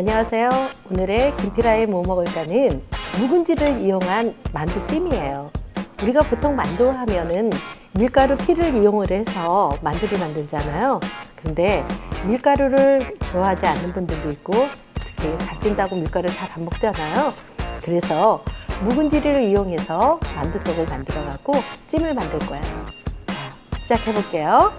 안녕하세요. 오늘의 김필아의 뭐 먹을까는 묵은지를 이용한 만두찜이에요. 우리가 보통 만두 하면은 밀가루 피를 이용을 해서 만두를 만들잖아요. 그런데 밀가루를 좋아하지 않는 분들도 있고 특히 살찐다고 밀가루를 잘 안 먹잖아요. 그래서 묵은지를 이용해서 만두 속을 만들어 갖고 찜을 만들 거예요. 자, 시작해 볼게요.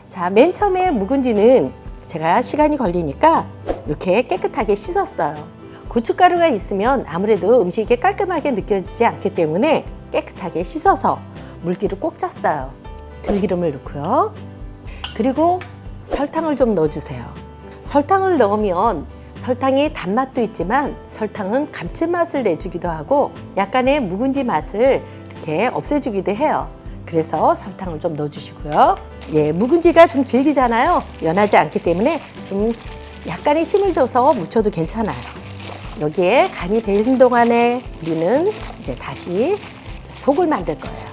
자, 맨 처음에 묵은지는 제가 시간이 걸리니까 이렇게 깨끗하게 씻었어요. 고춧가루가 있으면 아무래도 음식이 깔끔하게 느껴지지 않기 때문에 깨끗하게 씻어서 물기를 꼭 짰어요. 들기름을 넣고요. 그리고 설탕을 좀 넣어주세요. 설탕을 넣으면 설탕이 단맛도 있지만 설탕은 감칠맛을 내주기도 하고 약간의 묵은지 맛을 이렇게 없애주기도 해요. 그래서 설탕을 좀 넣어주시고요. 예, 묵은지가 좀 질기잖아요. 연하지 않기 때문에 좀 약간의 힘을 줘서 무쳐도 괜찮아요. 여기에 간이 배는 동안에 우리는 이제 다시 속을 만들 거예요.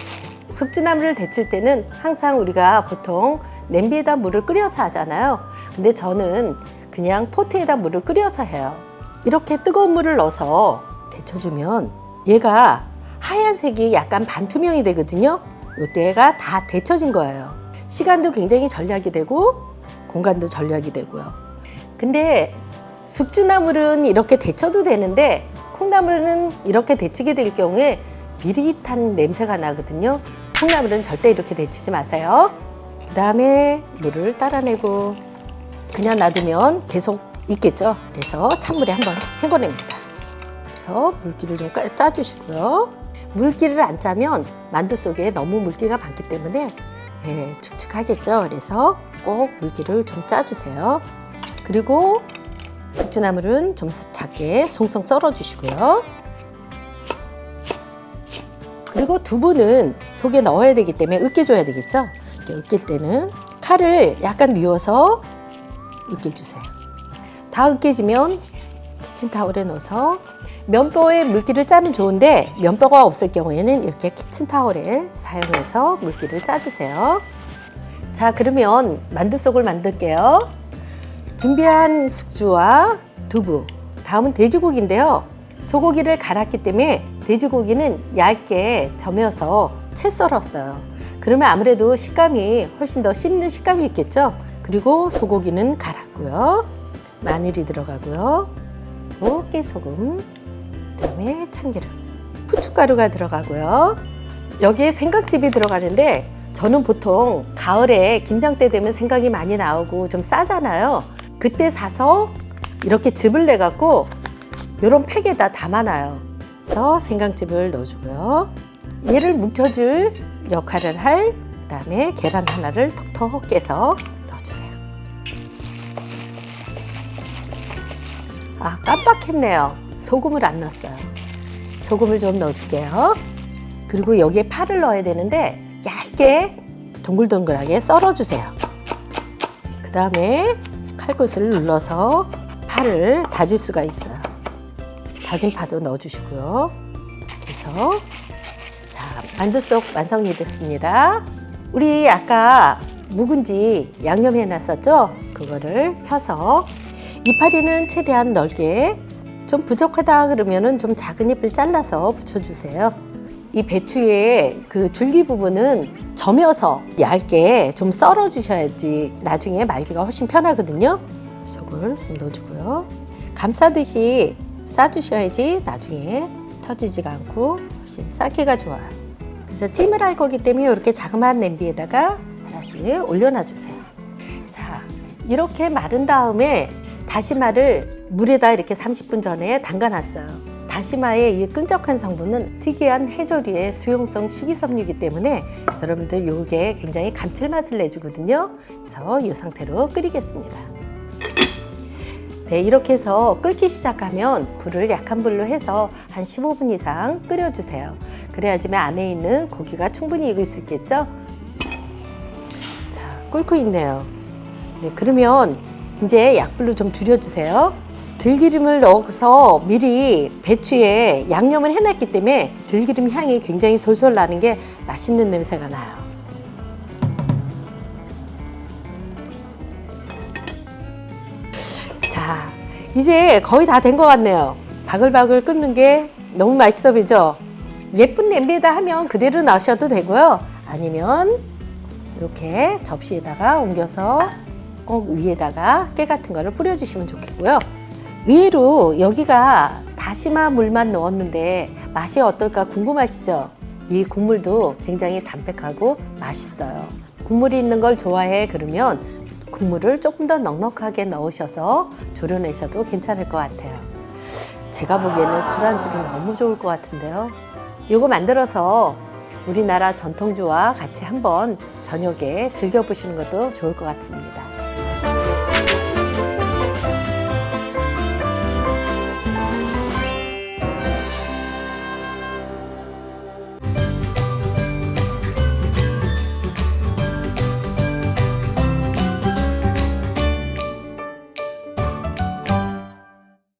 숙주나물을 데칠 때는 항상 우리가 보통 냄비에다 물을 끓여서 하잖아요. 근데 저는 그냥 포트에다 물을 끓여서 해요. 이렇게 뜨거운 물을 넣어서 데쳐주면 얘가 하얀색이 약간 반투명이 되거든요. 이때가 다 데쳐진 거예요. 시간도 굉장히 절약이 되고 공간도 절약이 되고요. 근데 숙주나물은 이렇게 데쳐도 되는데 콩나물은 이렇게 데치게 될 경우에 비릿한 냄새가 나거든요. 콩나물은 절대 이렇게 데치지 마세요. 그 다음에 물을 따라내고 그냥 놔두면 계속 있겠죠. 그래서 찬물에 한번 헹궈냅니다. 그래서 물기를 좀 짜주시고요. 물기를 안 짜면 만두 속에 너무 물기가 많기 때문에 축축하겠죠. 그래서 꼭 물기를 좀 짜주세요. 그리고 숙주나물은 좀 작게 송송 썰어주시고요. 그리고 두부는 속에 넣어야 되기 때문에 으깨줘야 되겠죠. 이렇게 으깰 때는 칼을 약간 뉘어서 으깨주세요. 다 으깨지면 키친타올에 넣어서 면보에 물기를 짜면 좋은데 면보가 없을 경우에는 이렇게 키친타올을 사용해서 물기를 짜주세요. 자, 그러면 만두 속을 만들게요. 준비한 숙주와 두부, 다음은 돼지고기인데요. 소고기를 갈았기 때문에 돼지고기는 얇게 저며서 채 썰었어요. 그러면 아무래도 식감이 훨씬 더 씹는 식감이 있겠죠. 그리고 소고기는 갈았고요. 마늘이 들어가고요. 깨소금, 그다음에 참기름, 후춧가루가 들어가고요. 여기에 생강즙이 들어가는데 저는 보통 가을에 김장 때 되면 생강이 많이 나오고 좀 싸잖아요. 그때 사서 이렇게 즙을 내 갖고 이런 팩에다 담아놔요. 그래서 생강즙을 넣어주고요. 얘를 뭉쳐줄 역할을 할 그다음에 계란 하나를 톡톡 깨서 넣어주세요. 아, 깜빡했네요. 소금을 안 넣었어요. 소금을 좀 넣어줄게요. 그리고 여기에 파를 넣어야 되는데 얇게 동글동글하게 썰어주세요. 그 다음에 칼끝을 눌러서 파를 다질 수가 있어요. 다진 파도 넣어주시고요. 그래서 자, 만두속 완성이 됐습니다. 우리 아까 묵은지 양념해 놨었죠? 그거를 펴서 이파리는 최대한 넓게, 좀 부족하다 그러면은 좀 작은 잎을 잘라서 붙여주세요. 이 배추의 그 줄기 부분은 저며서 얇게 좀 썰어 주셔야지 나중에 말기가 훨씬 편하거든요. 속을 좀 넣어주고요. 감싸듯이 싸주셔야지 나중에 터지지가 않고 훨씬 싸기가 좋아요. 그래서 찜을 할 거기 때문에 이렇게 자그마한 냄비에다가 하나씩 올려놔 주세요. 자, 이렇게 마른 다음에 다시마를 물에다 이렇게 30분 전에 담가놨어요. 다시마의 이 끈적한 성분은 특이한 해조류의 수용성 식이섬유이기 때문에 여러분들 이게 굉장히 감칠맛을 내주거든요. 그래서 이 상태로 끓이겠습니다. 네, 이렇게 해서 끓기 시작하면 불을 약한 불로 해서 한 15분 이상 끓여주세요. 그래야지만 안에 있는 고기가 충분히 익을 수 있겠죠? 자, 끓고 있네요. 네, 그러면 이제 약불로 좀 줄여주세요. 들기름을 넣어서 미리 배추에 양념을 해놨기 때문에 들기름 향이 굉장히 솔솔 나는 게 맛있는 냄새가 나요. 자, 이제 거의 다 된 것 같네요. 바글바글 끓는 게 너무 맛있어 보이죠? 예쁜 냄비에다 하면 그대로 놔셔도 되고요. 아니면 이렇게 접시에다가 옮겨서 꼭 위에다가 깨 같은 거를 뿌려주시면 좋겠고요. 의외로 여기가 다시마 물만 넣었는데 맛이 어떨까 궁금하시죠? 이 국물도 굉장히 담백하고 맛있어요. 국물이 있는 걸 좋아해 그러면 국물을 조금 더 넉넉하게 넣으셔서 졸여내셔도 괜찮을 것 같아요. 제가 보기에는 술안주로 너무 좋을 것 같은데요. 이거 만들어서 우리나라 전통주와 같이 한번 저녁에 즐겨보시는 것도 좋을 것 같습니다.